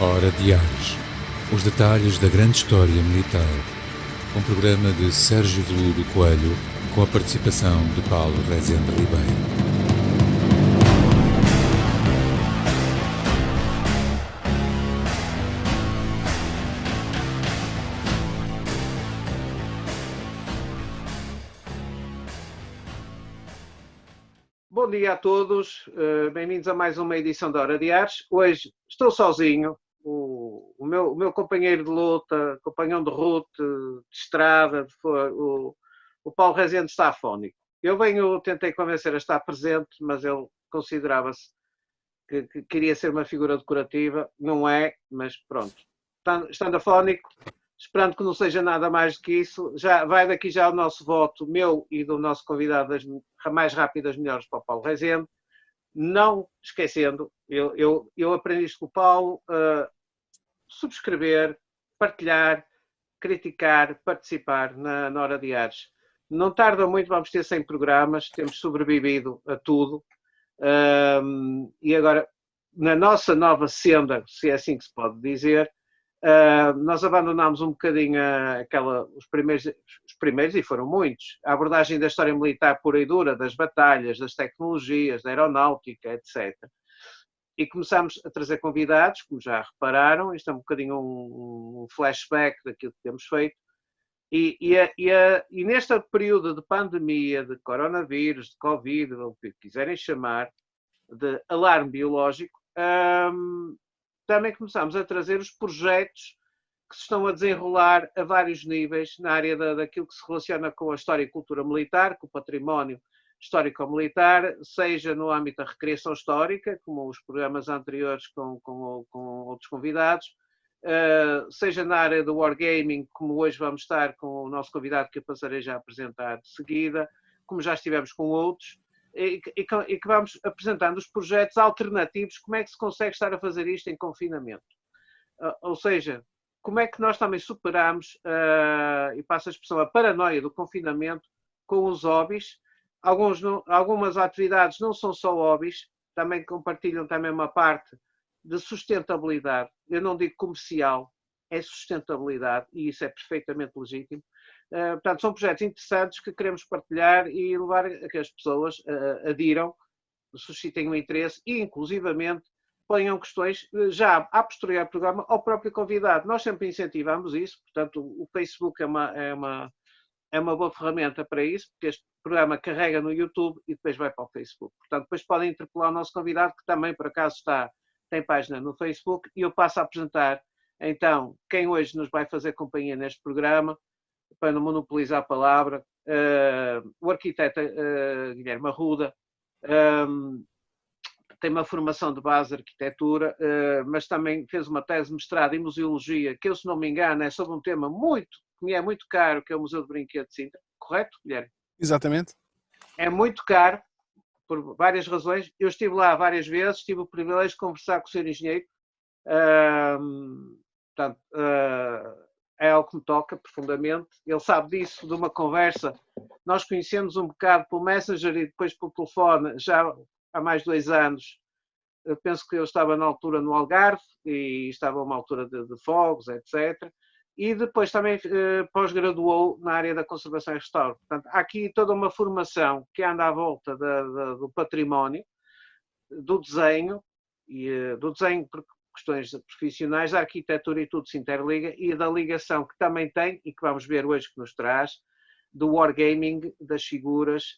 Hora de Ares. Os detalhes da grande história militar. Um programa de Sérgio Veludo Coelho, com a participação de Paulo Rezende Ribeiro. Bom dia a todos, bem-vindos a mais uma edição da Hora de Ares. Hoje estou sozinho, o meu companheiro de luta, companhão de ruta, de estrada, o Paulo Rezende está afónico. Tentei convencer a estar presente, mas ele considerava-se que queria ser uma figura decorativa, não é, mas pronto. Estando afónico, esperando que não seja nada mais do que isso, já vai daqui já o nosso voto, meu e do nosso convidado, das mais rápidas melhores para o Paulo Rezende. Não esquecendo, eu aprendi isto com o Paulo, subscrever, partilhar, criticar, participar na Hora de Ares. Não tarda muito, vamos ter 100 programas, temos sobrevivido a tudo. E agora, na nossa nova senda, se é assim que se pode dizer, nós abandonámos um bocadinho os primeiros, e foram muitos, a abordagem da história militar pura e dura, das batalhas, das tecnologias, da aeronáutica, etc. E começámos a trazer convidados, como já repararam, isto é um bocadinho um flashback daquilo que temos feito. E neste período de pandemia, de coronavírus, de Covid, ou o que quiserem chamar, de alarme biológico, também começámos a trazer os projetos que se estão a desenrolar a vários níveis na área daquilo que se relaciona com a história e cultura militar, com o património histórico-militar, seja no âmbito da recreação histórica, como os programas anteriores com outros convidados, seja na área do wargaming, como hoje vamos estar com o nosso convidado que eu passarei já a apresentar de seguida, como já estivemos com outros, e que vamos apresentando os projetos alternativos, como é que se consegue estar a fazer isto em confinamento. Ou seja, como é que nós também superamos, e passo a expressão, a paranoia do confinamento com os hobbies. Algumas atividades não são só hobbies, também compartilham também uma parte de sustentabilidade. Eu não digo comercial, é sustentabilidade, e isso é perfeitamente legítimo. Portanto, são projetos interessantes que queremos partilhar e levar a que as pessoas adiram, suscitem um interesse e, inclusivamente, ponham questões já a posterior programa ao próprio convidado. Nós sempre incentivamos isso, portanto, o Facebook é uma boa ferramenta para isso, porque este programa carrega no YouTube e depois vai para o Facebook. Portanto, depois podem interpelar o nosso convidado, que também, por acaso, tem página no Facebook, e eu passo a apresentar, então, quem hoje nos vai fazer companhia neste programa, para não monopolizar a palavra, o arquiteto Guilherme Arruda, tem uma formação de base de arquitetura, mas também fez uma tese de mestrado em museologia, que eu, se não me engano, é sobre um tema que me é muito caro, que é o Museu de Brinquedo de Sintra. Correto, Guilherme? Exatamente. É muito caro, por várias razões. Eu estive lá várias vezes, tive o privilégio de conversar com o senhor engenheiro. Portanto, é algo que me toca profundamente. Ele sabe disso, de uma conversa. Nós conhecemos um bocado pelo Messenger e depois pelo telefone, já há mais de 2 anos. Eu penso que eu estava na altura no Algarve e estava uma altura de fogos, etc. E depois também pós-graduou na área da conservação e restauro. Portanto, há aqui toda uma formação que anda à volta do património, do desenho por questões profissionais, da arquitetura, e tudo se interliga, e da ligação que também tem, e que vamos ver hoje que nos traz, do wargaming, das figuras,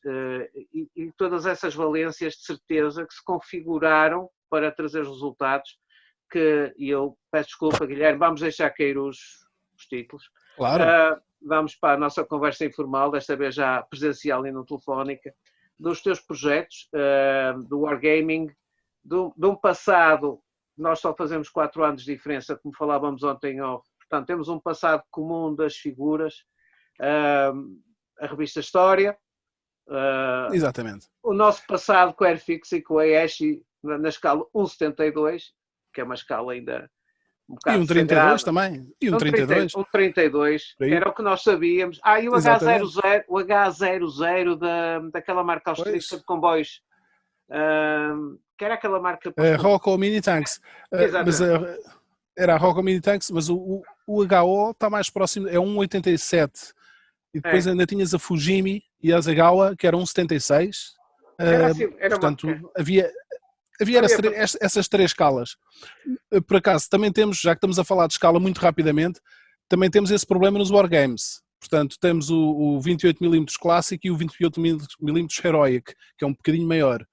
e todas essas valências de certeza que se configuraram para trazer os resultados e eu peço desculpa, Guilherme, vamos deixar cair os títulos. Claro. Vamos para a nossa conversa informal, desta vez já presencial e não telefónica, dos teus projetos, do wargaming, de um passado. Nós só fazemos 4 anos de diferença, como falávamos ontem off. Portanto, temos um passado comum das figuras, a revista História, Exatamente. o nosso passado com a Airfix e com a Aishi na escala 1,72, que é uma escala ainda um bocado E um 32 sagrada. também. E um 32. Um 32, que era o que nós sabíamos. E o H00 daquela marca austríaca de comboios. Que era aquela marca... Rocco Mini Tanks. Mas Era a Roco Mini Tanks, mas o HO está mais próximo, é 1,87. E depois ainda tinhas a Fujimi e a Zagawa, que eram 1,76. Era assim, Portanto, havia essas 3 escalas. Por acaso, também temos, já que estamos a falar de escala muito rapidamente, também temos esse problema nos Wargames. Portanto, temos o 28mm clássico e o 28mm Heroic, que é um bocadinho maior.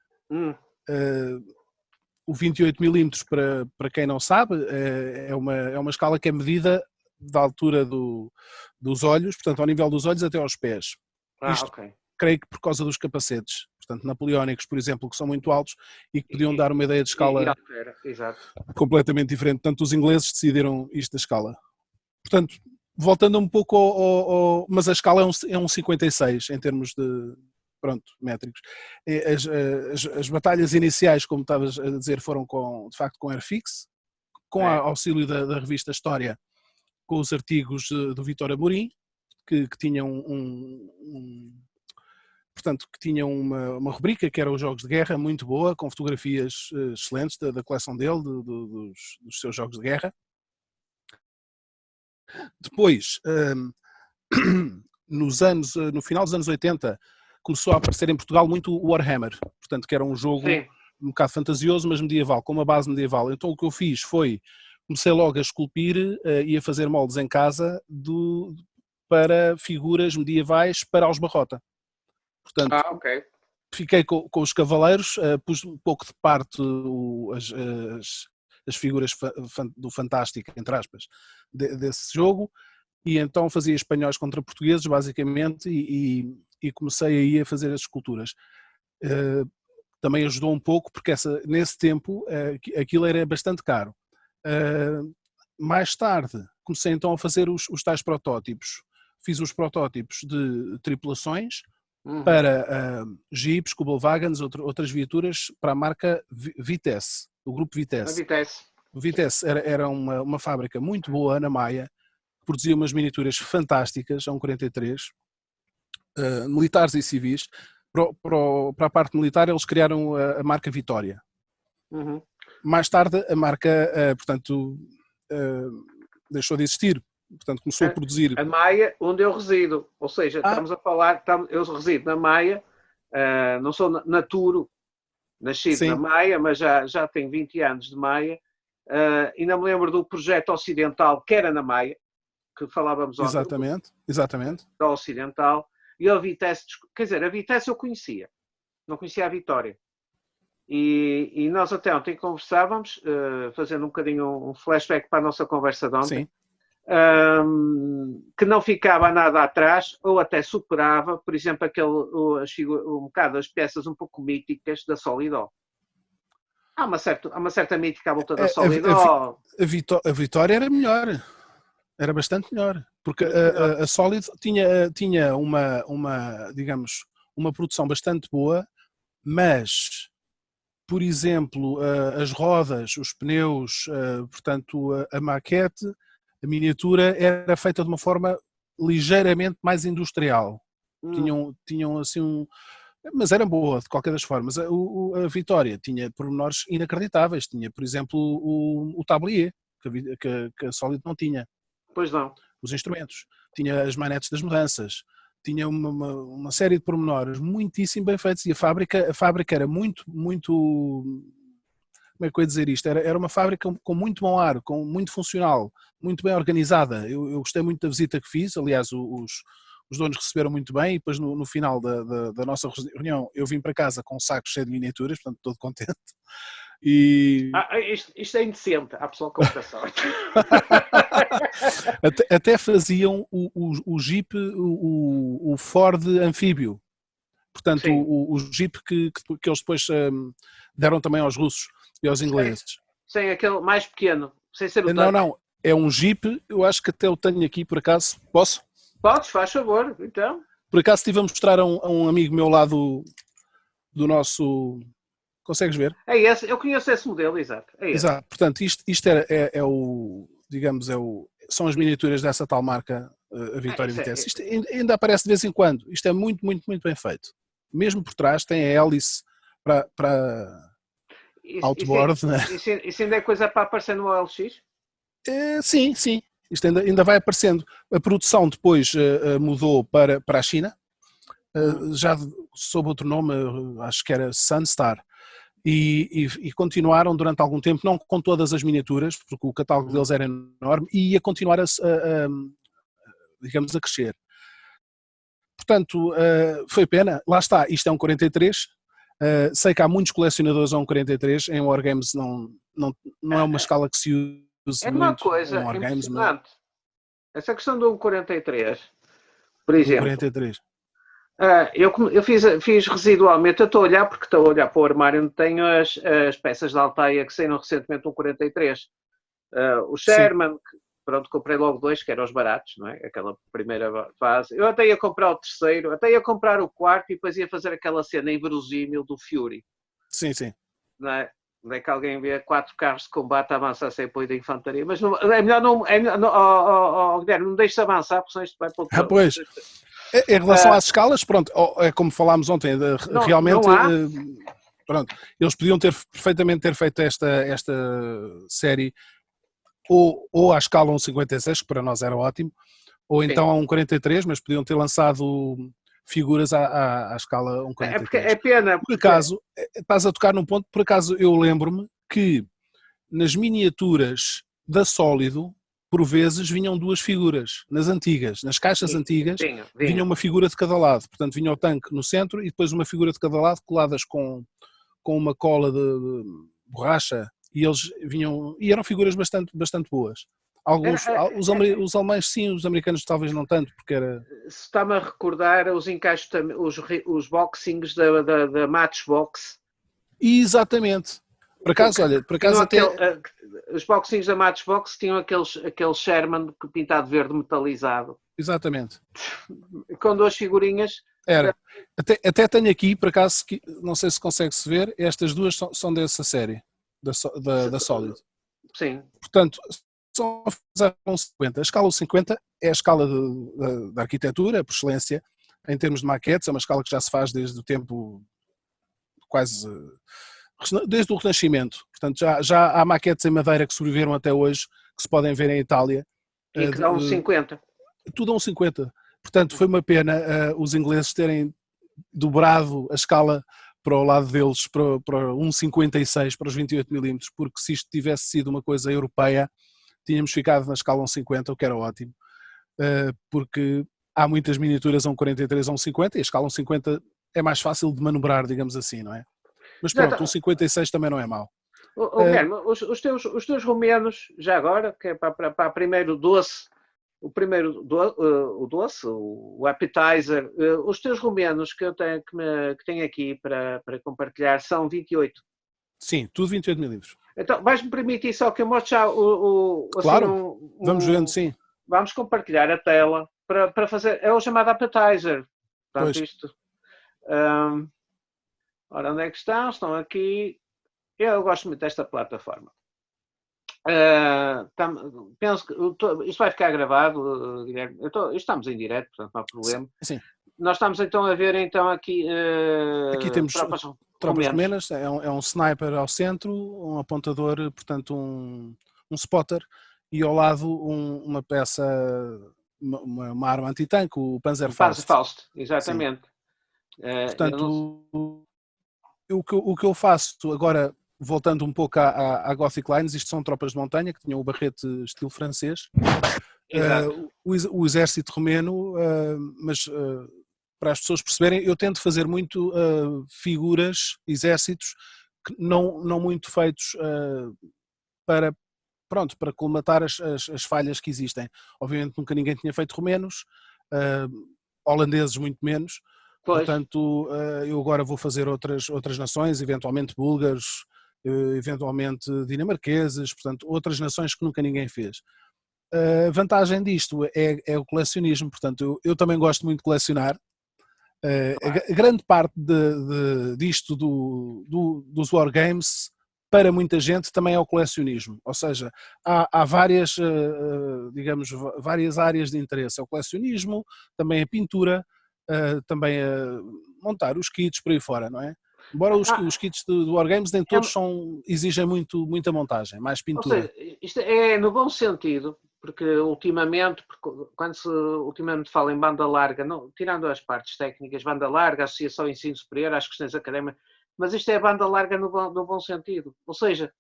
O 28mm, para quem não sabe, é uma escala que é medida da altura dos olhos, portanto, ao nível dos olhos até aos pés. Isto, creio que por causa dos capacetes, portanto, napoleónicos, por exemplo, que são muito altos e que podiam dar uma ideia de escala completamente diferente. Portanto, os ingleses decidiram isto da escala. Portanto, voltando um pouco mas a escala é um 56 em termos de, métricos. As batalhas iniciais, como estavas a dizer, foram de facto com Airfix, com auxílio da revista História, com os artigos do Vítor Amorim, que tinham portanto, que tinham uma rubrica que era os jogos de guerra, muito boa, com fotografias excelentes da coleção dele, dos seus jogos de guerra. Depois, no final dos anos 80, começou a aparecer em Portugal muito o Warhammer, portanto, que era um jogo um bocado fantasioso, mas medieval, com uma base medieval. Então o que eu fiz foi, comecei logo a esculpir e a fazer moldes em casa para figuras medievais para os Barrota. Portanto, fiquei com os cavaleiros, pus um pouco de parte as figuras do Fantástico, entre aspas, desse jogo, e então fazia espanhóis contra portugueses, basicamente, e comecei aí a fazer as esculturas. Também ajudou um pouco, porque nesse tempo aquilo era bastante caro. Mais tarde, comecei então a fazer os tais protótipos. Fiz os protótipos de tripulações para Jeeps, Kubelwagens, outras viaturas para a marca Vitesse, o grupo Vitesse. O Vitesse era uma fábrica muito boa na Maia, que produzia umas miniaturas fantásticas, a 1,43, militares e civis. Para a parte militar eles criaram a marca Vitória. Mais tarde a marca, portanto, deixou de existir. Portanto, começou a produzir... A Maia, onde eu resido. Ou seja, estamos a falar... Eu resido na Maia, não sou naturo, nascido na Maia, mas já tenho 20 anos de Maia. Ainda me lembro do projeto ocidental, que era na Maia, que falávamos ontem. Exatamente. Da ocidental. E a Vitesse... Quer dizer, a Vitesse eu conhecia. Não conhecia a Vitória. E nós até ontem conversávamos, fazendo um bocadinho um flashback para a nossa conversa de ontem. Que não ficava nada atrás ou até superava, por exemplo, um bocado as peças um pouco míticas da Solidó. Há uma certa mítica à volta da Solidó. A Vitória era melhor, era bastante melhor, porque a Solid tinha digamos, uma produção bastante boa, mas, por exemplo, as rodas, os pneus, portanto, a maquete, a miniatura era feita de uma forma ligeiramente mais industrial. Tinham assim mas era boa de qualquer das formas. A Vitória tinha pormenores inacreditáveis. Tinha, por exemplo, o tablier, que a Solid não tinha. Pois não. Os instrumentos. Tinha as manetes das mudanças. Tinha uma série de pormenores muitíssimo bem feitos. E a fábrica era muito... Como é que eu ia dizer isto? Era uma fábrica com muito bom ar, muito funcional, muito bem organizada. Eu gostei muito da visita que fiz. Aliás, os donos receberam muito bem, e depois no final da nossa reunião eu vim para casa com um saco cheio de miniaturas, portanto todo contente. Isto é indecente, há pessoal com muita sorte. até faziam o Jeep, o Ford anfíbio. Portanto, o Jeep que eles depois deram também aos russos e aos ingleses. Sem aquele mais pequeno, sem ser o tanque. Não, é um Jeep, eu acho que até eu tenho aqui por acaso, posso? Podes, faz favor, então. Por acaso estive a mostrar a um amigo meu lá do nosso... Consegues ver? É esse, eu conheço esse modelo, exato. Exato, portanto isto é o, digamos, são as miniaturas dessa tal marca, a Vitória Vitesse. Isto ainda aparece de vez em quando, isto é muito, muito, muito bem feito. Mesmo por trás tem a hélice para outboard, né? Isso ainda é coisa para aparecer no OLX? Sim, sim. Isto ainda vai aparecendo. A produção depois mudou para a China, já sob outro nome, acho que era Sunstar, e continuaram durante algum tempo, não com todas as miniaturas, porque o catálogo deles era enorme, e ia continuar digamos, a crescer. Portanto, foi pena. Lá está, isto é um 43. Sei que há muitos colecionadores a um 43. Em Wargames não é uma escala que se use É uma muito em coisa Wargames, mas impressionante. Essa questão do 43, por um exemplo. 43. Eu fiz residualmente, eu estou a olhar porque estou a olhar para o armário onde tenho as peças de Altaia que saíram recentemente um 43. O Sherman, pronto, comprei logo 2, que eram os baratos, não é? Aquela primeira fase. Eu até ia comprar o terceiro, até ia comprar o quarto e depois ia fazer aquela cena inverosímil do Fury. Sim, sim. Não é? Onde é que alguém vê 4 carros de combate a avançar sem apoio da infantaria? Mas não, é melhor não. Guilherme, não me deixes avançar, porque senão isto vai para o. Pois. Em relação às escalas, pronto, é como falámos ontem, realmente, não há. pronto, eles podiam perfeitamente ter feito esta série ou à escala 1.56, que para nós era ótimo, ou então a 1.43, mas podiam ter lançado figuras à escala 1.43. É pena. Por acaso, estás a tocar num ponto, por acaso eu lembro-me que nas miniaturas da Sólido, por vezes vinham 2 figuras, nas antigas, nas caixas antigas, vinha uma figura de cada lado, portanto vinha o tanque no centro e depois uma figura de cada lado coladas com uma cola de borracha, e eles vinham, e eram figuras bastante boas. Alguns, os alemães sim, os americanos talvez não tanto, porque era... Está-me a recordar os encaixes, os boxings da Matchbox. Exatamente. Por acaso até... Os boxings da Matchbox tinham aquele Sherman pintado verde metalizado. Exatamente. Com 2 figurinhas. Era. Até tenho aqui, por acaso, não sei se consegue-se ver, estas 2 são dessa série, da Solid. Sim. Portanto, são a 50. A escala 50 é a escala da arquitetura, por excelência, em termos de maquetes, é uma escala que já se faz desde o tempo quase... desde o Renascimento. Portanto, já há maquetes em madeira que sobreviveram até hoje, que se podem ver em Itália. E que dão 50. Tudo a 50. Portanto, foi uma pena os ingleses terem dobrado a escala para o lado deles, para 1.56, para os 28mm, porque se isto tivesse sido uma coisa europeia, tínhamos ficado na escala 1.50, o que era ótimo, porque há muitas miniaturas a 1.43 a 1.50 e a escala 1.50 é mais fácil de manobrar, digamos assim, não é? Mas pronto, 1.56 também não é mau. Guilherme, os teus romenos, já agora, que é para primeiro doce, o doce, o appetizer, os teus romenos que eu tenho, que tenho aqui para compartilhar são 28. Sim, tudo 28mm. Então, vais-me permitir só que eu mostre já claro, vamos vendo, sim. Vamos compartilhar a tela para fazer, é o chamado appetizer. Portanto, isto... ora, onde é que estão? Estão aqui. Eu gosto muito desta plataforma. Penso que isto vai ficar gravado, Guilherme. Estamos em direto, portanto não há problema. Sim. Nós estamos então a ver aqui. Aqui temos tropas romenas, é um sniper ao centro, um apontador, portanto um spotter, e ao lado uma peça, uma arma antitanque, o Panzerfaust. Panzerfaust, exatamente. Portanto, o que eu faço agora, voltando um pouco à Gothic Lines, isto são tropas de montanha que tinham o barrete estilo francês, o exército romeno, mas para as pessoas perceberem, eu tento fazer muito figuras, exércitos, que não muito feitos para colmatar as falhas que existem. Obviamente nunca ninguém tinha feito romenos, holandeses muito menos. Pois. Portanto, eu agora vou fazer outras nações, eventualmente búlgaros, eventualmente dinamarqueses, portanto, outras nações que nunca ninguém fez. A vantagem disto é o colecionismo, portanto, eu também gosto muito de colecionar. A grande parte disto dos wargames, para muita gente, também é o colecionismo, ou seja, há várias, digamos, várias áreas de interesse, é o colecionismo, também a pintura, também a montar os kits por aí fora, não é? Embora os kits do Wargames nem todos exigem muita montagem, mais Ou pintura. seja, isto é no bom sentido, porque ultimamente quando se ultimamente fala em banda larga, não, tirando as partes técnicas, banda larga, associação ensino superior, às questões académicas, mas isto é banda larga no bom sentido. Ou seja,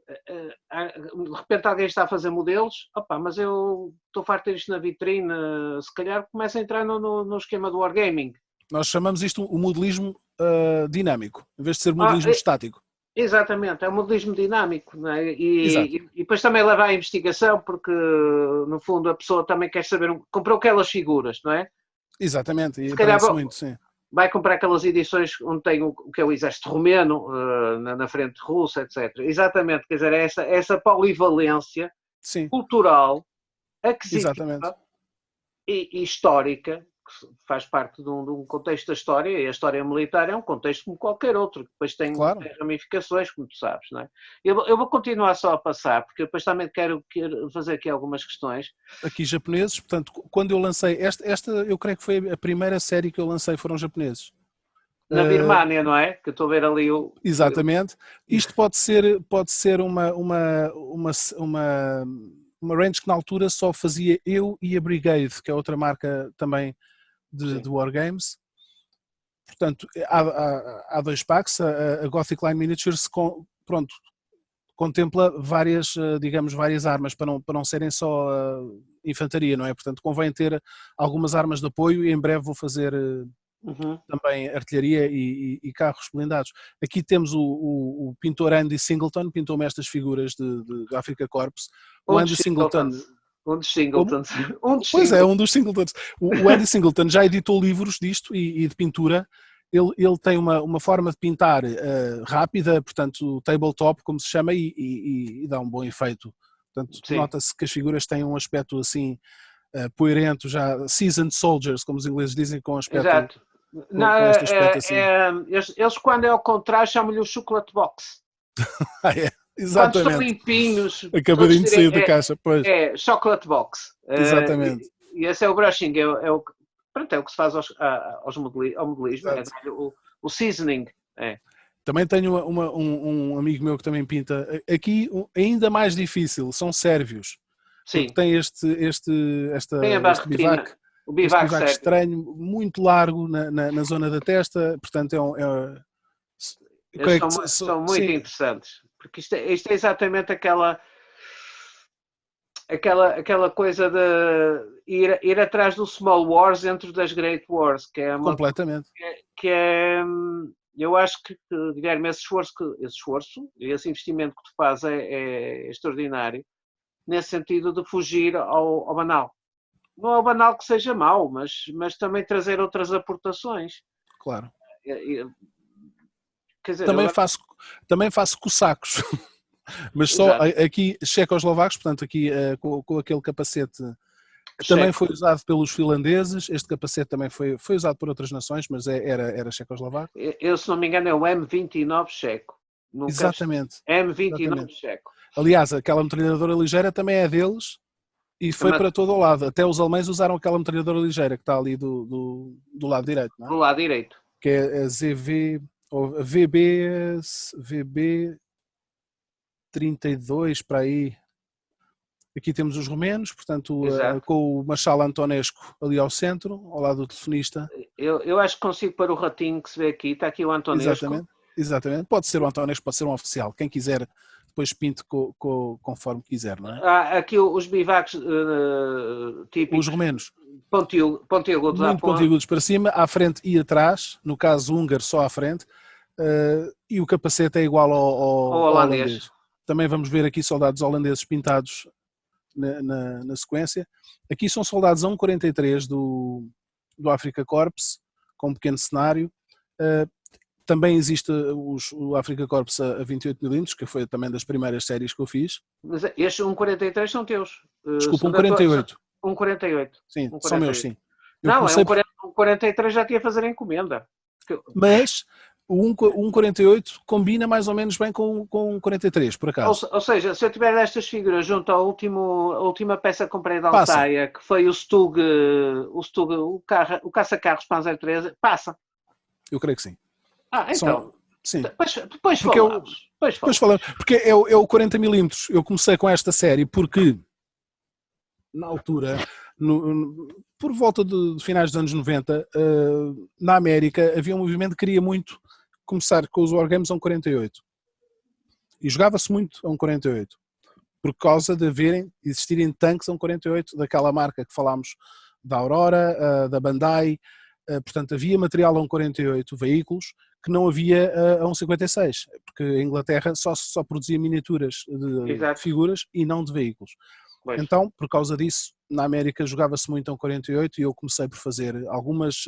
de repente alguém está a fazer modelos, opa, mas eu estou farto de ter isto na vitrine, se calhar começa a entrar no esquema do Wargaming. Nós chamamos isto o modelismo dinâmico, em vez de ser modelismo estático. Exatamente, é um modelismo dinâmico, não é? E depois também leva à investigação, porque no fundo a pessoa também quer saber, comprou aquelas figuras, não é? Exatamente, e se calhar muito, sim. Vai comprar aquelas edições onde tem o que é o exército romeno, na frente russa, etc. Exatamente, quer dizer, essa polivalência sim. cultural, aquisitiva Exatamente. e histórica, que faz parte de um contexto da história, e a história militar é um contexto como qualquer outro, que depois tem ramificações, como tu sabes, não é? Eu vou continuar só a passar, porque depois também quero fazer aqui algumas questões. Aqui japoneses, portanto, quando eu lancei, esta eu creio que foi a primeira série que eu lancei, foram japoneses. Na Birmânia, não é? Que eu estou a ver ali o... Exatamente. Isto pode ser uma range que na altura só fazia eu e a Brigade, que é outra marca também de Wargames. Portanto, há dois packs, a Gothic Line Miniatures contempla várias armas para não serem só infantaria, não é? Portanto, convém ter algumas armas de apoio e em breve vou fazer também artilharia e carros blindados. Aqui temos o pintor Andy Singleton, pintou-me estas figuras de Africa Corps. O Andy Singleton... Um dos Singletons. Pois é, um dos Singletons. O Andy Singleton já editou livros disto e de pintura. Ele tem uma forma de pintar rápida, portanto, tabletop, como se chama, e dá um bom efeito. Portanto, nota-se que as figuras têm um aspecto assim poerento, já seasoned soldiers, como os ingleses dizem, com aspecto. Exato. Com este aspecto assim. Eles, quando é ao contrário, chamam-lhe o chocolate box. É. Exatamente. Quando estão limpinhos. Acabadinho de sair da caixa, pois. É, chocolate box. Exatamente. E esse é o brushing, é o que se faz ao modelismo, o seasoning. É. Também tenho um amigo meu que também pinta. Aqui, ainda mais difícil, são sérvios. Sim. Porque tem este bivac. O bivac estranho, muito largo na zona da testa, portanto são muito interessantes, porque isto é exatamente aquela coisa de ir atrás do small wars dentro das great wars, que é completamente. Eu acho que, Guilherme, esse investimento que tu fazes é extraordinário, nesse sentido de fugir ao banal. Não é o banal que seja mau, mas também trazer outras aportações. Claro. Quer dizer, também faço cossacos, mas só aqui checoslovacos, portanto aqui com aquele capacete que também foi usado pelos finlandeses. Este capacete também foi usado por outras nações, mas era checoslovaco. Eu, se não me engano, é o M29 checo. Exatamente. M29 checo. Aliás, aquela metralhadora ligeira também é deles. E foi para todo o lado. Até os alemães usaram aquela metralhadora ligeira que está ali do lado direito, não é? Do lado direito. Que é a ZV, ou a VB 32, para aí. Aqui temos os romenos, portanto, com o Marshal Antonescu ali ao centro, ao lado do telefonista. Eu acho que consigo para o ratinho que se vê aqui. Está aqui o Antonescu. Exatamente. Pode ser o Antonescu, pode ser um oficial. Quem quiser... depois pinte conforme quiser, não é? Aqui os bivacs típicos. Os romenos. Pontiagudos. Muito pontiagudos para cima, à frente e atrás, no caso húngaro só à frente, e o capacete é igual ao holandês. Também vamos ver aqui soldados holandeses pintados na sequência. Aqui são soldados a 1,43 do Africa Corps, com um pequeno cenário. Também existe o Africa Corps a 28mm, que foi também das primeiras séries que eu fiz. Mas estes 1,43 são teus? Desculpa, 1,48. 1,48. Sim, são meus, sim. Não, é 1,43 já tinha a fazer a encomenda. Mas o 1,48 combina mais ou menos bem com 43, por acaso. Ou seja, se eu tiver estas figuras junto à última peça que comprei da Altaia, que foi o Stug, o caça-carros Panzer III, passa. Eu creio que sim. Então. Sim. Depois falamos. Depois falamos. Porque é o 40mm. Eu comecei com esta série porque, na altura, por volta de finais dos anos 90, na América havia um movimento que queria muito começar com os wargames a um 48. E jogava-se muito a um 48. Por causa de existirem tanques a um 48, daquela marca que falámos, da Aurora, da Bandai. Portanto, havia material a um 48, veículos, que não havia a um 56, porque a Inglaterra só produzia miniaturas de figuras e não de veículos. Pois. Então, por causa disso, na América jogava-se muito a um 48 e eu comecei por fazer algumas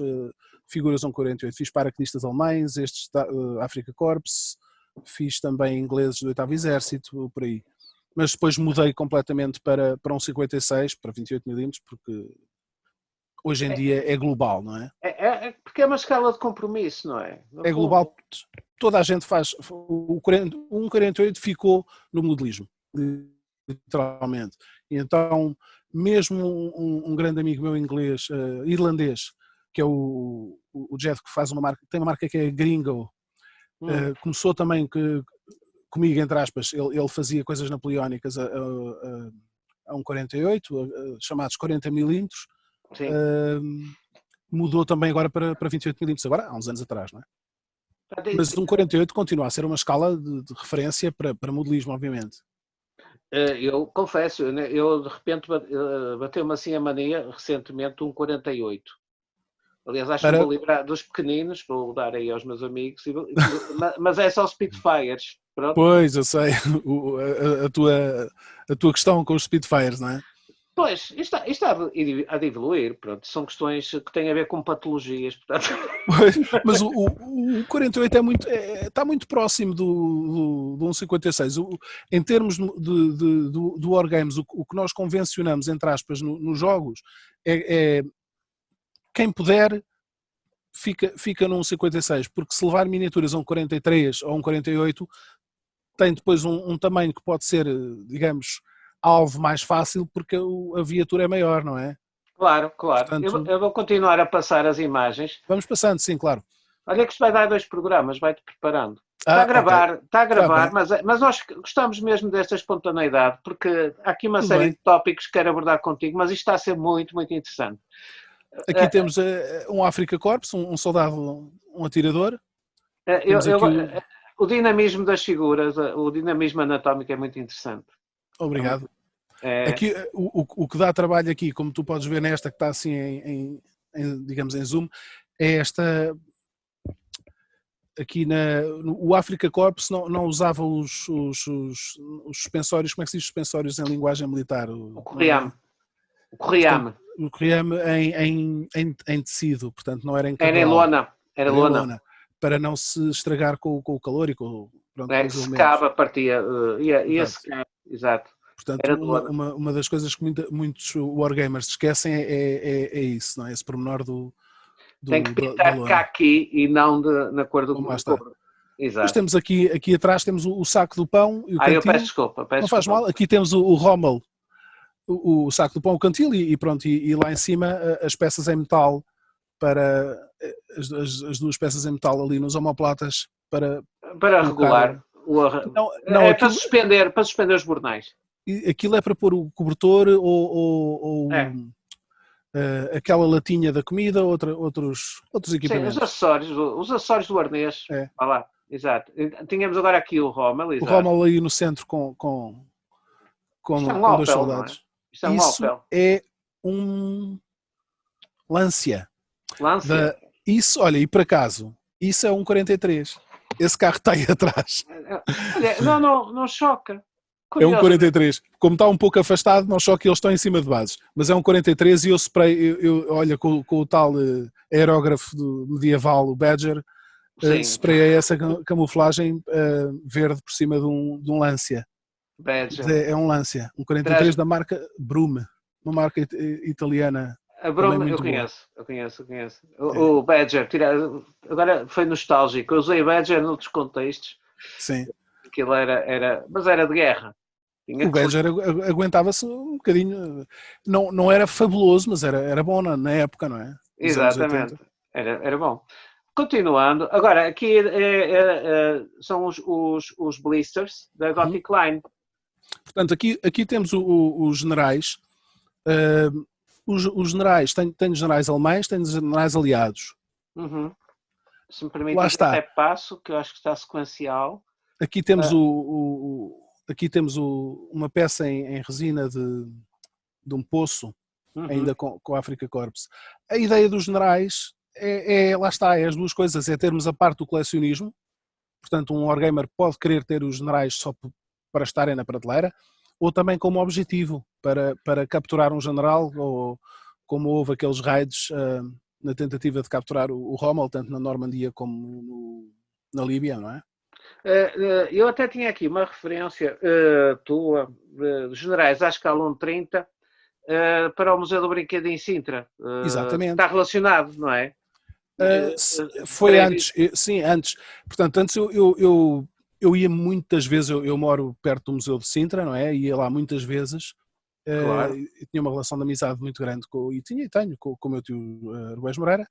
figuras a um 48. Fiz paraquedistas alemães, estes da Africa Corps, fiz também ingleses do 8º Exército, por aí. Mas depois mudei completamente para um 56, para 28mm, porque hoje em dia é global, não é? Porque é uma escala de compromisso, não é? É global, toda a gente faz. O 48 ficou no modelismo, literalmente. E então, mesmo um grande amigo meu inglês, irlandês, que é o Jeff, que faz tem uma marca que é Gringo, começou também comigo, entre aspas, ele fazia coisas napoleónicas a um 48, chamados 40mm. Mudou também agora para 28mm, agora há uns anos atrás, não é? Mas um 48 continua a ser uma escala de referência para modelismo, obviamente. Eu confesso, eu de repente bateu-me assim a mania recentemente um 48. Aliás, acho que vou livrar dos pequeninos, vou dar aí aos meus amigos, mas é só Spitfires. Pronto. Pois, eu sei, a tua questão com os Spitfires, não é? Pois, isto há de evoluir, pronto, são questões que têm a ver com patologias, portanto. Pois, mas o 48 está muito próximo do 156. Em termos do Wargames, o que nós convencionamos, entre aspas, nos jogos, quem puder fica num 56, porque se levar miniaturas a um 43 ou um 48, tem depois um tamanho que pode ser, digamos, alvo mais fácil, porque a viatura é maior, não é? Claro. Portanto, eu vou continuar a passar as imagens. Vamos passando, sim, claro. Olha que isto vai dar 2 programas, vai-te preparando. Está a gravar, mas nós gostamos mesmo desta espontaneidade, porque há aqui uma série de tópicos que quero abordar contigo, mas isto está a ser muito, muito interessante. Aqui temos um Africa Corps, um soldado, um atirador. O dinamismo das figuras, o dinamismo anatómico é muito interessante. Obrigado. Aqui, o que dá trabalho aqui, como tu podes ver nesta que está assim digamos em zoom, é esta aqui o Africa Corps não usava os suspensórios, como é que se diz suspensórios em linguagem militar? O correame. O correame em tecido, portanto não era em cabral. Era em lona. Para não se estragar com o calor e com secava, partia, ia secar, exato. Portanto, uma das coisas que muitos wargamers esquecem é isso, não é? Esse pormenor do tem que pintar caqui e não na cor do couro. Exato. Depois temos aqui atrás temos o saco do pão e o cantil. Eu peço desculpa. Não faz mal. Aqui temos o Rommel, o saco do pão, o cantil e pronto. E lá em cima as peças em metal, para as duas peças em metal ali nos omoplatas para regular. Para suspender os bornais. Aquilo é para pôr o cobertor ou aquela latinha da comida, outros equipamentos. Sim, os acessórios do arnês. Olha lá, exato. Tínhamos agora aqui o Rommel. O Rommel aí no centro com dois soldados. Isso é um Lancia. Isso, olha, e por acaso, isso é um 43. Esse carro está aí atrás. Não choca. Curioso. É um 43. Como está um pouco afastado, não choca, eles estão em cima de bases. Mas é um 43 e eu spray, olha, com o tal aerógrafo medieval, o Badger, sprayei essa camuflagem verde por cima de um Lancia. Badger. É um Lancia, um 43 da marca Brume, uma marca italiana. A Brume eu conheço. O Badger, agora foi nostálgico. Eu usei Badger noutros contextos. Sim. Aquilo mas era de guerra. O Badger aguentava-se um bocadinho, não era fabuloso, mas era bom na época, não é? Exatamente, era bom. continuando, agora aqui são os blisters da Gothic Line. Portanto, aqui temos os generais. Os generais, tenho generais alemães, tenho generais aliados. Uhum. Se me permite, Lá está. até passo, que eu acho que está sequencial. Aqui temos, aqui temos uma peça em resina de um poço, ainda com a Africa Corps. A ideia dos generais lá está, é as duas coisas, é termos a parte do colecionismo, portanto um wargamer pode querer ter os generais só para estarem na prateleira, ou também como objetivo, para capturar um general, ou como houve aqueles raids na tentativa de capturar o Rommel, tanto na Normandia como na Líbia, não é? Eu até tinha aqui uma referência tua, de generais à escala 1:30, para o Museu do Brinquedo em Sintra. Exatamente. Está relacionado, não é? Foi antes, sim, antes. Portanto, antes eu ia muitas vezes, eu moro perto do Museu de Sintra, não é? Ia lá muitas vezes. Claro. Tinha uma relação de amizade muito grande e tenho com o meu tio Rués Moreira.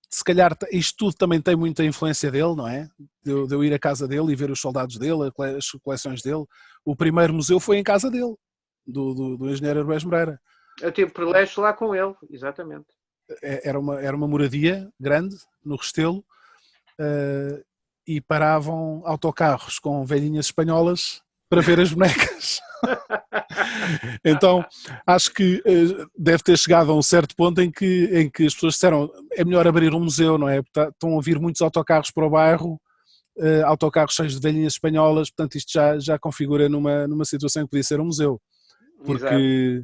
Se calhar isto tudo também tem muita influência dele, não é? De eu ir à casa dele e ver os soldados dele, as coleções dele. O primeiro museu foi em casa dele, do engenheiro Rués Moreira. Eu tive privilégio lá com ele, exatamente. Era uma moradia grande, no Restelo, e paravam autocarros com velhinhas espanholas para ver as bonecas. Então, acho que deve ter chegado a um certo ponto em que as pessoas disseram é melhor abrir um museu, não é? Estão a vir muitos autocarros para o bairro, autocarros cheios de velhinhas espanholas, portanto isto já configura numa situação que podia ser um museu. Porque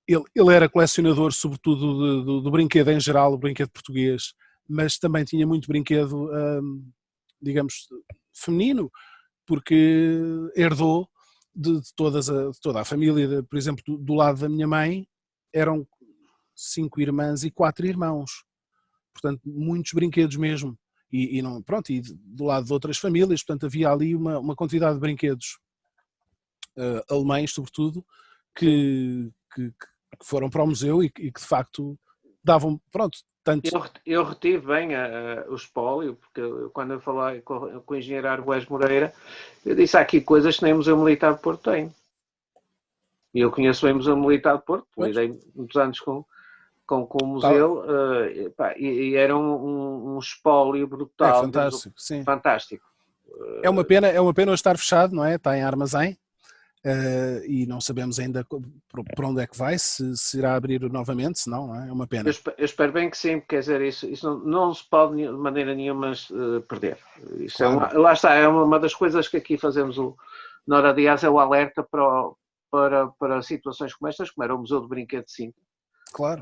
ele era colecionador sobretudo do brinquedo em geral, o brinquedo português, mas também tinha muito brinquedo, digamos, feminino, porque herdou de toda a família. Por exemplo, do lado da minha mãe eram 5 irmãs e 4 irmãos, portanto muitos brinquedos mesmo, e do lado de outras famílias, portanto havia ali uma quantidade de brinquedos alemães sobretudo que foram para o museu e que de facto davam, tanto... Eu retive bem o espólio, porque quando eu falei com o engenheiro Argués Moreira, eu disse há aqui coisas que nem o Museu Militar de Porto tem. E eu conheço bem o Museu Militar de Porto, lidei muitos anos com o museu, e era um espólio brutal. É fantástico, sim. Fantástico. É uma pena hoje estar fechado, não é? Está em armazém. E não sabemos ainda por onde é que vai, se irá abrir novamente, se não é uma pena. Eu espero bem que sim, quer dizer, isso não se pode de maneira nenhuma perder. Isso claro. Lá está, é uma das coisas que aqui fazemos na Hora de Asa, é o alerta para situações como estas, como era o Museu do Brinquedo de Sintra. Claro.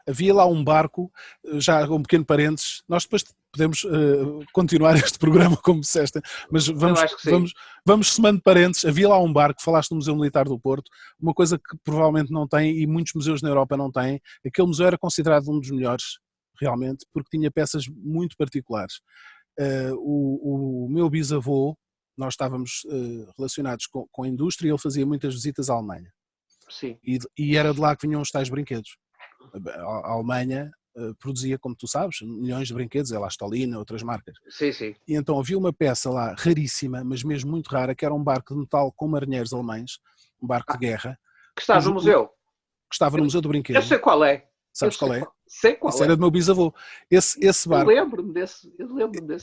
Havia lá um barco, já um pequeno parênteses, nós depois podemos continuar este programa como disseste, mas vamos somando parênteses. Havia lá um barco, falaste do Museu Militar do Porto, uma coisa que provavelmente não tem e muitos museus na Europa não têm. Aquele museu era considerado um dos melhores realmente, porque tinha peças muito particulares. O meu bisavô, nós estávamos relacionados com a indústria e ele fazia muitas visitas à Alemanha. Sim. E era de lá que vinham os tais brinquedos. A Alemanha produzia, como tu sabes, milhões de brinquedos, a Stolina, outras marcas. Sim, sim. E então havia uma peça lá raríssima, mas mesmo muito rara, que era um barco de metal com marinheiros alemães, um barco de guerra. Que estava no museu. Que estava no Museu do Brinquedo. Eu sei qual é. Sabes qual é? Sei qual Isso era do meu bisavô. Esse barco. Eu lembro-me desse.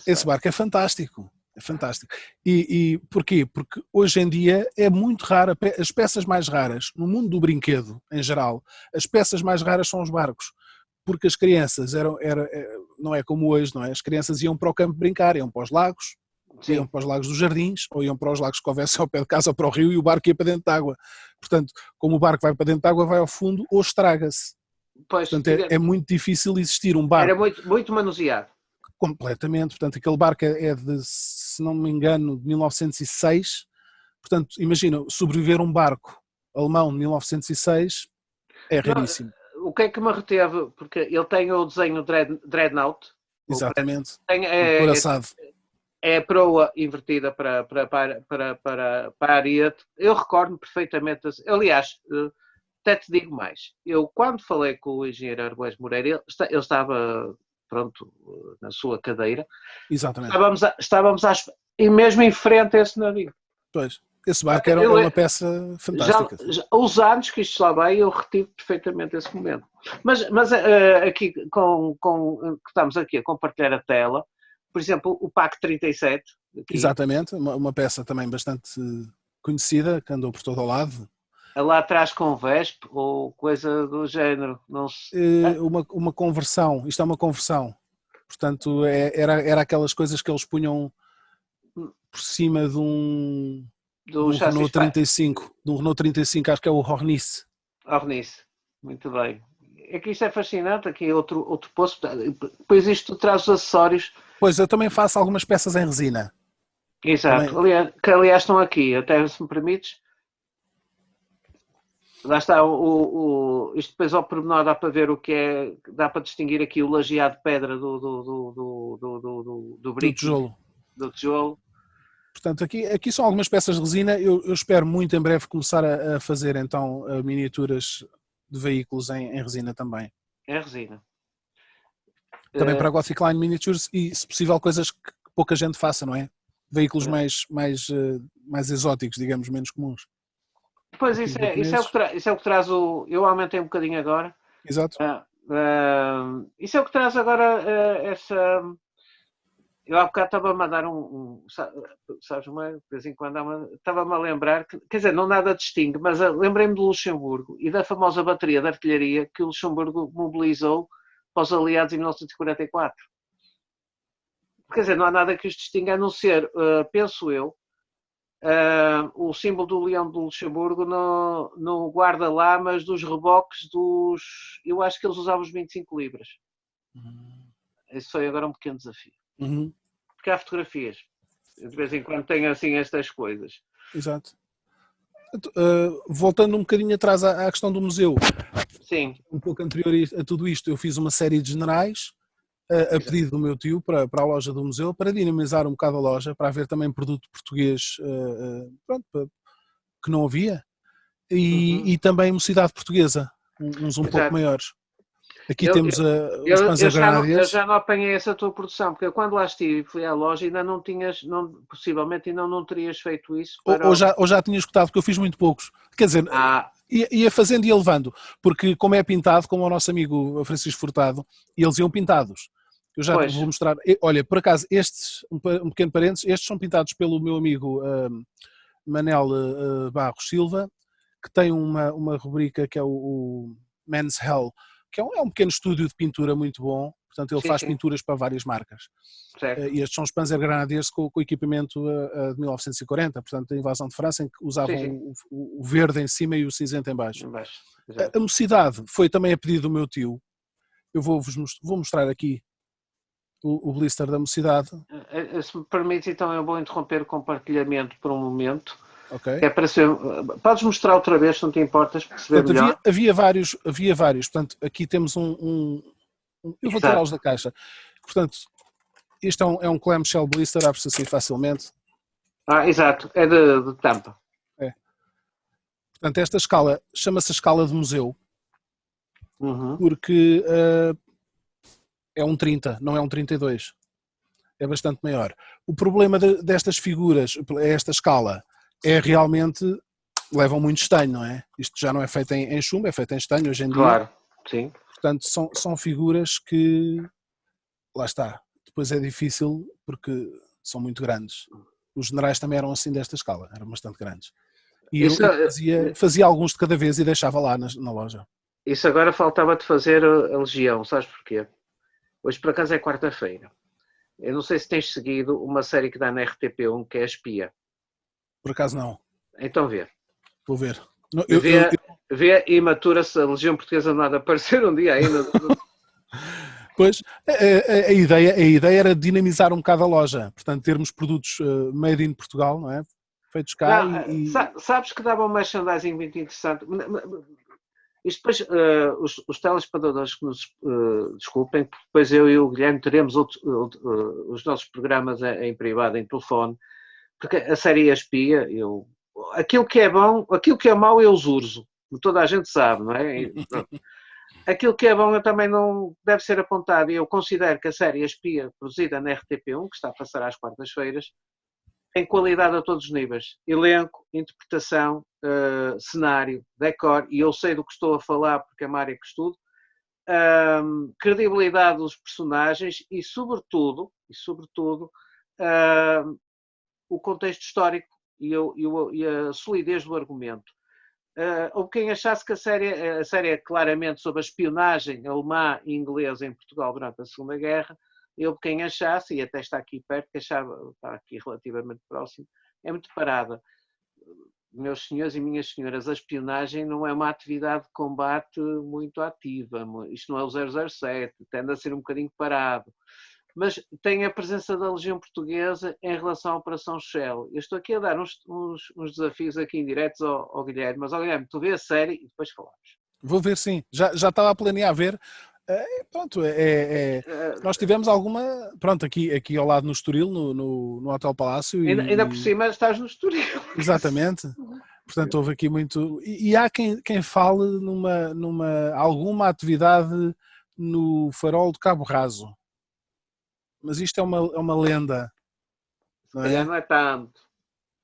Esse barco é fantástico. É fantástico. E porquê? Porque hoje em dia é muito raro, as peças mais raras, no mundo do brinquedo em geral, as peças mais raras são os barcos. Porque as crianças não é como hoje, não é? As crianças iam para o campo brincar, iam para os lagos, sim, iam para os lagos dos jardins, ou iam para os lagos que houvesse ao pé de casa ou para o rio e o barco ia para dentro de água. Portanto, como o barco vai para dentro de água, vai ao fundo ou estraga-se. Portanto, é muito difícil existir um barco. Era muito manuseado. Completamente. Portanto, aquele barco é de, se não me engano, de 1906. Portanto, imagina, sobreviver um barco alemão de 1906 é raríssimo. O que é que me reteve? Porque ele tem o desenho Dreadnought. Exatamente. É a proa invertida para a Ariete. Eu recordo-me perfeitamente. Aliás, até te digo mais. Eu, quando falei com o engenheiro Arboés Moreira, ele estava, pronto, na sua cadeira. Exatamente. E mesmo em frente a esse navio. Pois. Esse barco é uma peça fantástica. Os anos que isto lá vai, eu retive perfeitamente esse momento. Mas aqui, que estamos aqui a compartilhar a tela, por exemplo, o PAC 37. Aqui, exatamente, uma peça também bastante conhecida, que andou por todo o lado. Lá atrás com VESP ou coisa do género. Não se... uma conversão, isto é uma conversão. Portanto, era aquelas coisas que eles punham por cima de um Renault 35, de um Renault 35, acho que é o Hornice. Hornice, muito bem. É que isto é fascinante, aqui outro poço, depois isto traz os acessórios. Pois, eu também faço algumas peças em resina. Exato, que aliás estão aqui, até se me permites. Lá está, isto depois ao pormenor dá para ver o que é, dá para distinguir aqui o lajeado de pedra do brico. Do tijolo. Portanto, aqui são algumas peças de resina. Eu espero muito em breve começar a fazer então miniaturas de veículos em resina também. Em resina. Também para a Gothic Line Miniatures e, se possível, coisas que pouca gente faça, não é? Veículos mais exóticos, digamos, menos comuns. Pois, isso é o que traz o... Eu aumentei um bocadinho agora. Exato. Isso é o que traz agora essa... Eu há bocado estava-me a dar sabes, de vez em quando estava-me a lembrar, quer dizer, não nada distingue, mas lembrei-me do Luxemburgo e da famosa bateria de artilharia que o Luxemburgo mobilizou para os aliados em 1944. Quer dizer, não há nada que os distinga a não ser, penso eu, o símbolo do leão do Luxemburgo no guarda-lamas dos reboques dos... Eu acho que eles usavam os 25 libras. Isso foi agora um pequeno desafio. Porque há fotografias. De vez em quando tenho assim estas coisas. Exato. Voltando um bocadinho atrás à questão do museu. Sim. Um pouco anterior a tudo isto, eu fiz uma série de generais a pedido do meu tio para a loja do museu, para dinamizar um bocado a loja, para haver também produto português que não havia, e também mocidade portuguesa, uns pouco maiores. Aqui temos os Panzer Grenadiers. Eu já não apanhei essa tua produção, porque eu quando lá estive e fui à loja ainda não tinhas, possivelmente ainda não terias feito isso. Ou já tinha escutado, porque eu fiz muito poucos. Quer dizer, ia fazendo e ia levando, porque como é pintado, como o nosso amigo Francisco Furtado, eles iam pintados. Eu já vou mostrar. Olha, por acaso, estes, um pequeno parênteses, estes são pintados pelo meu amigo Manel Barros Silva, que tem uma rubrica que é o Men's Hell, que é um pequeno estúdio de pintura muito bom. Portanto, ele faz pinturas para várias marcas. E estes são os Panzer Grenadiers com equipamento de 1940, portanto, a invasão de França, em que usavam o verde em cima e o cinzento em baixo. A mocidade foi também a pedido do meu tio. Eu vou mostrar aqui o blister da mocidade. Se me permite, então eu vou interromper o compartilhamento por um momento. Okay. É para ser... Podes mostrar outra vez, se não te importas, para se ver melhor. Havia vários. Portanto, aqui temos eu vou tirá-los da caixa. Portanto, isto é um clamshell blister, abre-se assim facilmente. Exato, é de tampa. Portanto, esta escala chama-se a escala de museu, porque é um 30, não é um 32. É bastante maior. O problema destas figuras, esta escala, é realmente, levam muito estanho, não é? Isto já não é feito em chumbo, é feito em estanho hoje em dia. Claro, sim. Portanto, são figuras que, lá está, depois é difícil porque são muito grandes. Os generais também eram assim desta escala, eram bastante grandes. E eu fazia alguns de cada vez e deixava lá na loja. Isso agora faltava-te fazer a Legião, sabes porquê? Hoje por acaso é quarta-feira. Eu não sei se tens seguido uma série que dá na RTP1 que é a Espia. Por acaso não. Então vê. Vou ver. Vê e matura-se a Legião Portuguesa não há de aparecer um dia ainda. Pois, a ideia era dinamizar um bocado a loja. Portanto, termos produtos made in Portugal, não é? Feitos cá Sabes que dava um merchandising muito interessante. Isto depois, os telespectadores que nos desculpem, porque depois eu e o Guilherme teremos os nossos programas em privado, em telefone, porque a série Espia, aquilo que é bom, aquilo que é mau eu os urso. toda a gente sabe, não é? Aquilo que é bom também não deve ser apontado, e eu considero que a série A Espia, produzida na RTP1, que está a passar às quartas-feiras, tem qualidade a todos os níveis. Elenco, interpretação, cenário, decor, e eu sei do que estou a falar porque é uma área que estudo, credibilidade dos personagens e, sobretudo, o contexto histórico e a solidez do argumento. Houve quem achasse que a série é claramente sobre a espionagem alemã e inglesa em Portugal durante a Segunda Guerra. Houve quem achasse, e até está aqui perto, que achava, está aqui relativamente próximo, é muito parada. Meus senhores e minhas senhoras, a espionagem não é uma atividade de combate muito ativa. Isto não é o 007, tende a ser um bocadinho parado. Mas tem a presença da Legião Portuguesa em relação à Operação Shell. Eu estou aqui a dar uns desafios aqui indiretos ao Guilherme, mas Guilherme, tu vê a série e depois falamos. Vou ver, sim. Já estava a planear ver. Pronto, nós tivemos alguma, pronto, aqui ao lado no Estoril, no Hotel Palácio. Ainda por cima estás no Estoril. Exatamente. Portanto, houve aqui muito... E há quem fale numa alguma atividade no farol de Cabo Raso. Mas isto é uma lenda. Não é? Não é tanto.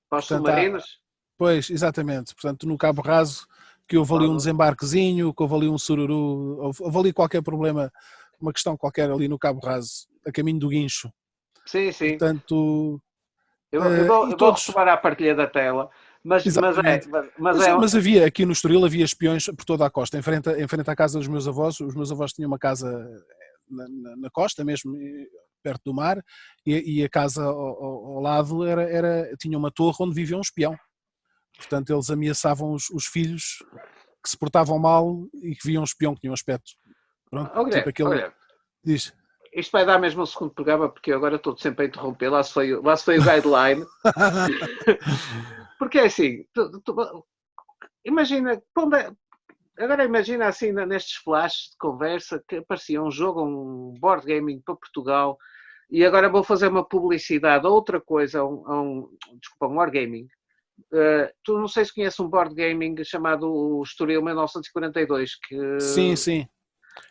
Para os submarinos? Pois, exatamente. Portanto, no Cabo Raso, que houve ali um desembarquezinho, que houve ali um sururu, houve ali qualquer problema, uma questão qualquer ali no Cabo Raso, a caminho do Guincho. Sim, sim. Portanto... Eu vou retomar a partilha da tela. Mas havia, aqui no Estoril, havia espiões por toda a costa, em frente à casa dos meus avós. Os meus avós tinham uma casa na costa mesmo, perto do mar, e a casa ao lado tinha uma torre onde vivia um espião. Portanto, eles ameaçavam os filhos que se portavam mal e que viam um espião que tinha um aspecto. Pronto, tipo aquele... Diz. Isto vai dar mesmo o segundo programa, porque eu agora estou sempre a interromper. Lá se foi o guideline. Porque é assim, imagina, agora imagina assim nestes flashes de conversa que aparecia um jogo, um board gaming para Portugal, e agora vou fazer uma publicidade a outra coisa, um wargaming. Tu não sei se conheces um board gaming chamado o Estoril 1942. Sim.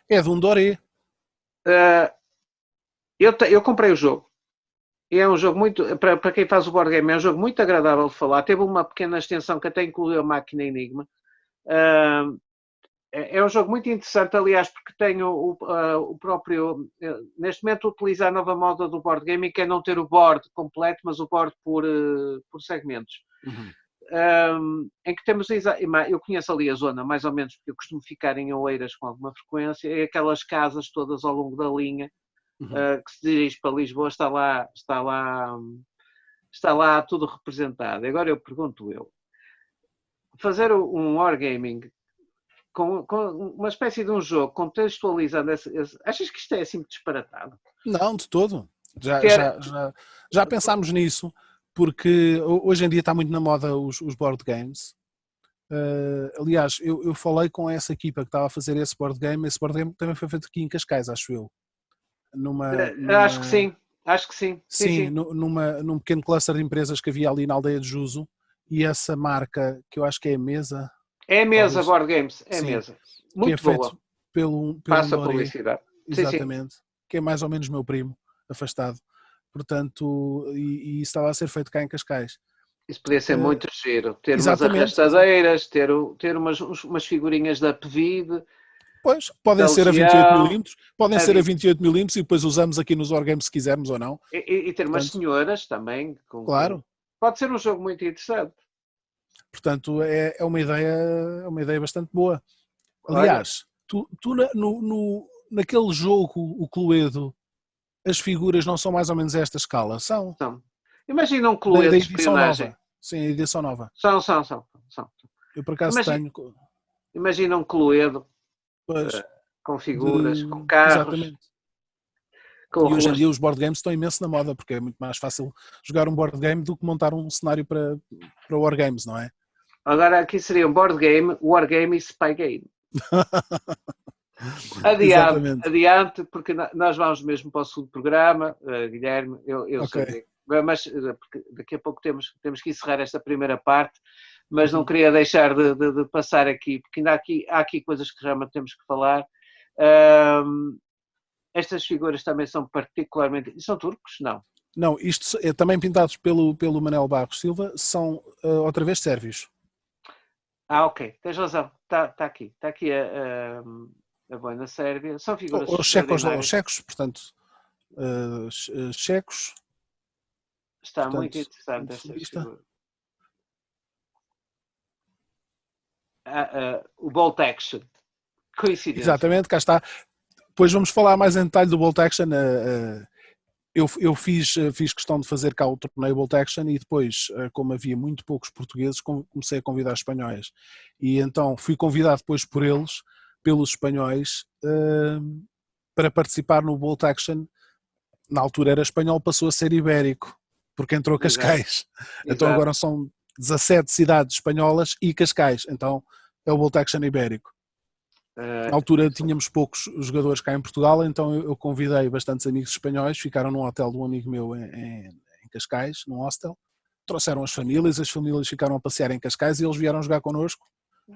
É de um Doré. Eu comprei o jogo. E é um jogo muito, para quem faz o board game, é um jogo muito agradável de falar. Teve uma pequena extensão que até incluiu a máquina Enigma. É um jogo muito interessante, aliás, porque tem o próprio... Neste momento, utilizar a nova moda do board game, que é não ter o board completo, mas o board por segmentos. Uhum. Em que temos... Eu conheço ali a zona, mais ou menos, porque eu costumo ficar em Oeiras com alguma frequência, e aquelas casas todas ao longo da linha, que se dirige para Lisboa, está lá tudo representado. Agora eu pergunto fazer um wargaming com uma espécie de um jogo contextualizando achas que isto é assim disparatado? Não, de todo. Já pensámos nisso, porque hoje em dia está muito na moda os board games. Aliás, eu falei com essa equipa que estava a fazer esse board game também foi feito aqui em Cascais, acho eu. Acho que sim. Sim. Num pequeno cluster de empresas que havia ali na aldeia de Juso, e essa marca, que eu acho que é a Mesa. É a Mesa Board Games, é a Mesa. Muito que é boa. Feito pelo Passa Doré, publicidade. Exatamente. Sim. Que é mais ou menos meu primo, afastado. Portanto, e isso estava a ser feito cá em Cascais. Isso podia ser muito giro. Ter umas arrastadeiras, ter umas figurinhas da PVID. Pois, podem ser a 28mm, podem ser a 28mm e depois usamos aqui nos wargames se quisermos ou não. E ter umas senhoras também. Claro. Pode ser um jogo muito interessante. Portanto, é uma ideia bastante boa. Aliás, tu naquele jogo, o Cluedo, as figuras não são mais ou menos esta escala? São. Imagina um Cluedo de espionagem. Nova. Sim, a edição nova. São. Eu por acaso tenho. Imagina um Cluedo. Com figuras, com carros. Exatamente. E hoje em dia os board games estão imenso na moda, porque é muito mais fácil jogar um board game do que montar um cenário para wargames, não é? Agora aqui seria um board game, wargame e spy game. Adiante, porque nós vamos mesmo para o segundo programa, Guilherme, eu sei, mas porque daqui a pouco temos que encerrar esta primeira parte. mas não queria deixar de passar aqui, porque ainda há aqui coisas que realmente temos que falar. Estas figuras também são particularmente... São turcos? Não. Não, isto é também pintados pelo Manel Barros Silva, são outra vez sérvios. Ok, tens razão, está aqui a boina sérvia, são figuras Os checos, portanto, checos. Está portanto, muito interessante esta figura. O Bolt Action, coincidência. Exatamente, cá está. Depois vamos falar mais em detalhe do Bolt Action. Eu fiz questão de fazer cá o torneio Bolt Action e depois, como havia muito poucos portugueses, comecei a convidar espanhóis. E então fui convidado depois pelos espanhóis, para participar no Bolt Action. Na altura era espanhol, passou a ser ibérico, porque entrou Cascais. Exato. Então agora são 17 cidades espanholas e Cascais. Então é o Bolt Action ibérico. Na altura tínhamos poucos jogadores cá em Portugal, então eu convidei bastantes amigos espanhóis, ficaram num hotel de um amigo meu em Cascais, num hostel, trouxeram as famílias ficaram a passear em Cascais e eles vieram jogar connosco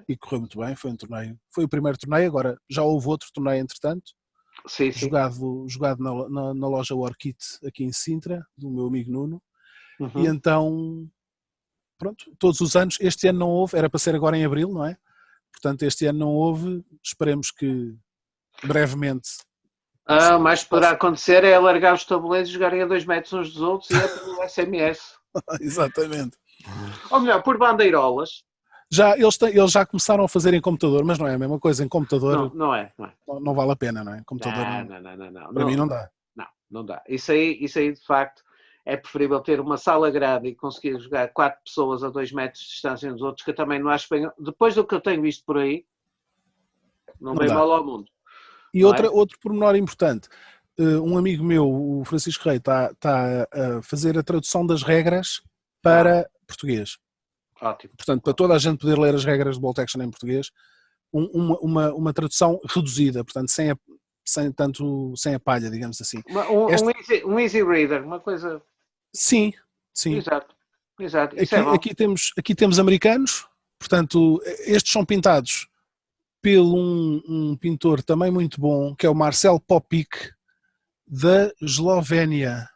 e correu muito bem, foi um torneio. Foi o primeiro torneio, agora já houve outro torneio entretanto, sim. jogado na loja Warkit aqui em Sintra, do meu amigo Nuno, e então, pronto, todos os anos, este ano não houve, era para ser agora em Abril, não é? Portanto, este ano não houve, esperemos que brevemente... O mais que poderá acontecer é alargar os tabuleiros e jogarem a 2 metros uns dos outros e é pelo SMS. Exatamente. Ou melhor, por bandeirolas. Eles já começaram a fazer em computador, mas não é a mesma coisa, em computador não é. Não vale a pena, não é? Computador não. Para mim não dá. Não dá. Isso aí de facto é preferível ter uma sala grande e conseguir jogar 4 pessoas a 2 metros de distância dos outros, que eu também não acho bem. Depois do que eu tenho visto por aí, não vem mal ao mundo. E outro pormenor importante, um amigo meu, o Francisco Rei, está a fazer a tradução das regras para português. Ótimo. Portanto, para toda a gente poder ler as regras de Bolt Action em português, uma tradução reduzida, portanto, sem a palha, digamos assim. Um easy reader, uma coisa... Sim. Exato. Aqui temos americanos, portanto, estes são pintados pelo um pintor também muito bom, que é o Marcel Popic, da Eslovénia.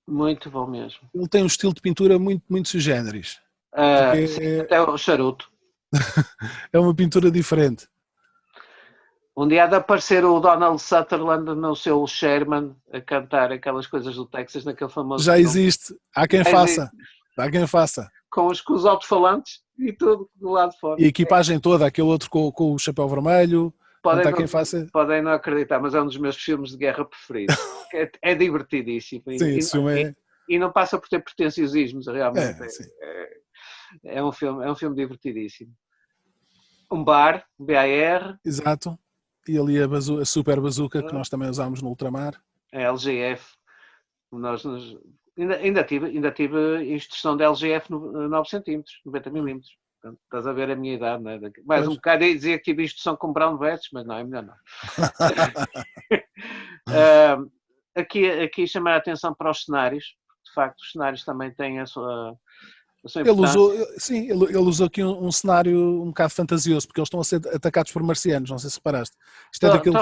Muito bom mesmo. Ele tem um estilo de pintura muito, muito sui generis. Até o charuto. É uma pintura diferente. Um dia há de aparecer o Donald Sutherland no seu Sherman a cantar aquelas coisas do Texas naquele famoso... Já existe. Há quem faça. Com os alto-falantes e tudo do lado de fora. E a equipagem toda, aquele outro com o chapéu vermelho. Podem não acreditar, mas é um dos meus filmes de guerra preferidos. É divertidíssimo. Sim, e não passa por ter pretenciosismos, realmente. É um filme divertidíssimo. Um bar, BAR. Exato. E ali a super bazuca que nós também usámos no ultramar. A LGF. Ainda tive instrução da LGF 9 cm, 90 mm. Portanto, estás a ver a minha idade, não é? Mais um bocado aí dizia que tive instrução com Brown Vets, mas não, é melhor não. Aqui chamar a atenção para os cenários. De facto, os cenários também têm a sua importância. Ele usou aqui um cenário um bocado fantasioso, porque eles estão a ser atacados por marcianos, não sei se reparaste. Isto é daquele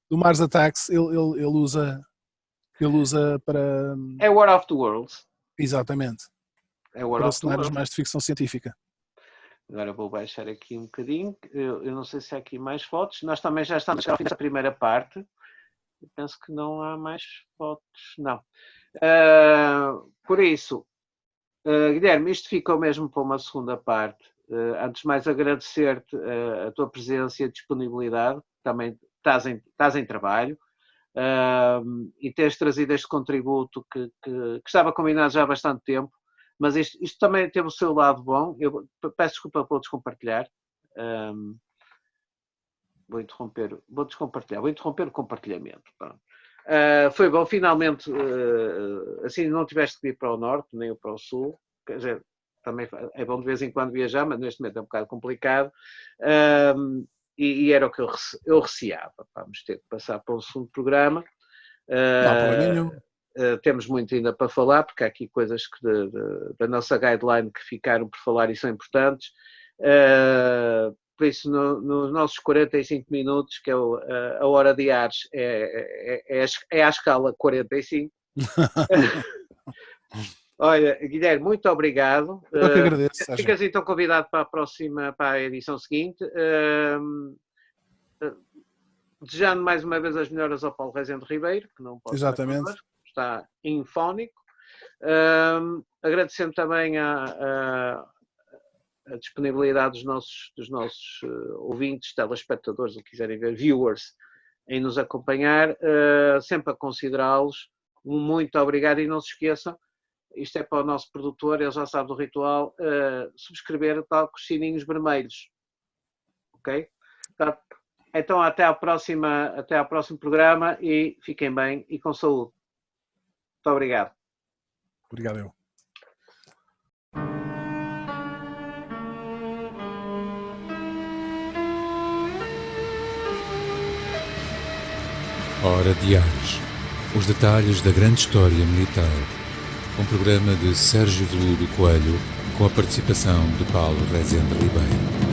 do Mars Attacks, ele usa para... É War of the Worlds. Exatamente. Para cenários mais de ficção científica. Agora vou baixar aqui um bocadinho. Eu não sei se há aqui mais fotos. Nós também já estamos a fim da primeira parte. Eu penso que não há mais fotos. Não. Por isso, Guilherme, isto ficou mesmo para uma segunda parte. Antes de mais agradecer-te a tua presença e a disponibilidade. Também estás em trabalho. E teres trazido este contributo que estava combinado já há bastante tempo. Mas isto também teve o seu lado bom. Eu peço desculpa por descompartilhar. Vou interromper o compartilhamento. Foi bom, finalmente, assim não tiveste que ir para o norte, nem para o sul. Quer dizer, também é bom de vez em quando viajar, mas neste momento é um bocado complicado. E era o que eu receava. Vamos ter que passar para um segundo programa. Não há problema nenhum. temos muito ainda para falar, porque há aqui coisas que da nossa guideline que ficaram por falar e são importantes. Por isso, nos nossos 45 minutos, que é a hora de Ares, é à escala 45. Olha, Guilherme, muito obrigado. Eu que agradeço, Sérgio. Ficas então convidado para a edição seguinte. Desejando mais uma vez as melhoras ao Paulo Rezende Ribeiro, que não pode estar connosco, está infónico. Agradecendo também a disponibilidade dos nossos ouvintes, telespectadores, ou quiserem ver, viewers, em nos acompanhar, sempre a considerá-los. Muito obrigado e não se esqueçam, isto é para o nosso produtor, ele já sabe do ritual, subscrever tal com os sininhos vermelhos. Ok? Então até ao próximo programa e fiquem bem e com saúde. Muito obrigado. Obrigado eu. Hora de Ares. Os detalhes da grande história militar. Um programa de Sérgio Veludo Coelho com a participação de Paulo Rezende Ribeiro.